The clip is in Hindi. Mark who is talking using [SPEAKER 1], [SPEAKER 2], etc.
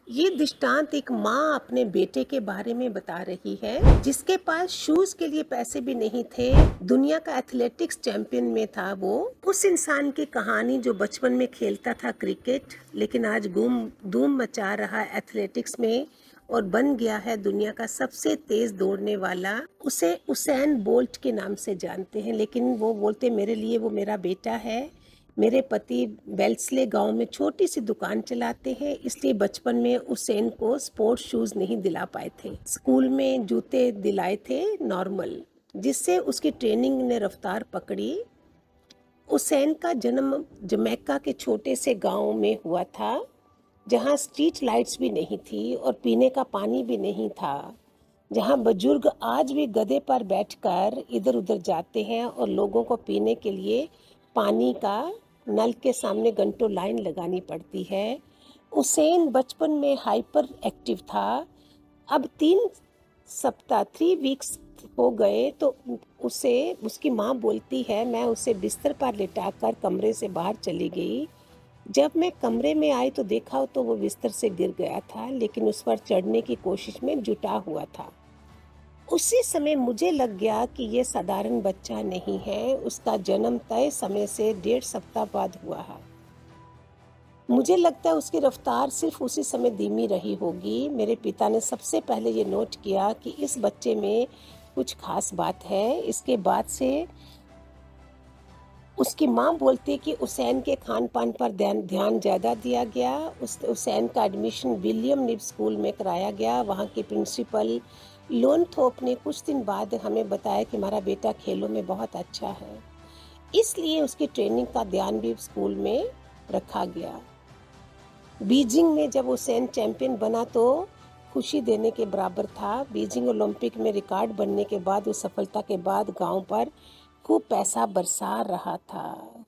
[SPEAKER 1] ये दृष्टांत एक माँ अपने बेटे के बारे में बता रही है जिसके पास शूज के लिए पैसे भी नहीं थे। दुनिया का एथलेटिक्स चैंपियन में था वो। उस इंसान की कहानी जो बचपन में खेलता था क्रिकेट, लेकिन आज धूम मचा रहा एथलेटिक्स में और बन गया है दुनिया का सबसे तेज दौड़ने वाला। उसे उसैन बोल्ट के नाम से जानते हैं, लेकिन वो बोलते मेरे लिए वो मेरा बेटा है। मेरे पति बेल्सले गांव में छोटी सी दुकान चलाते हैं, इसलिए बचपन में उसेन को स्पोर्ट्स शूज नहीं दिला पाए थे। स्कूल में जूते दिलाए थे नॉर्मल, जिससे उसकी ट्रेनिंग ने रफ्तार पकड़ी। उसेन का जन्म जमैका के छोटे से गांव में हुआ था, जहां स्ट्रीट लाइट्स भी नहीं थी और पीने का पानी भी नहीं था, जहां बुजुर्ग आज भी गधे पर बैठकर इधर उधर जाते हैं और लोगों को पीने के लिए पानी का नल के सामने घंटों लाइन लगानी पड़ती है। उसेन बचपन में हाइपर एक्टिव था। अब 3 वीक्स हो गए तो उसे उसकी माँ बोलती है, मैं उसे बिस्तर पर लिटाकर कमरे से बाहर चली गई। जब मैं कमरे में आई तो देखा तो वो बिस्तर से गिर गया था, लेकिन उस पर चढ़ने की कोशिश में जुटा हुआ था। उसी समय मुझे लग गया कि ये साधारण बच्चा नहीं है। उसका जन्म तय समय से 1.5 सप्ताह बाद हुआ है। मुझे लगता है उसकी रफ्तार सिर्फ उसी समय धीमी रही होगी। मेरे पिता ने सबसे पहले ये नोट किया कि इस बच्चे में कुछ खास बात है। इसके बाद से उसकी माँ बोलती कि उसेन के खान पान पर ध्यान ज़्यादा दिया गया। उसेन का एडमिशन विलियम निब स्कूल में कराया गया। वहाँ की प्रिंसिपल लोनथोप ने कुछ दिन बाद हमें बताया कि हमारा बेटा खेलों में बहुत अच्छा है, इसलिए उसकी ट्रेनिंग का ध्यान भी स्कूल में रखा गया। बीजिंग में जब उसेन चैंपियन बना तो खुशी देने के बराबर था। बीजिंग ओलंपिक में रिकॉर्ड बनने के बाद, उस सफलता के बाद गांव पर खूब पैसा बरसा रहा था।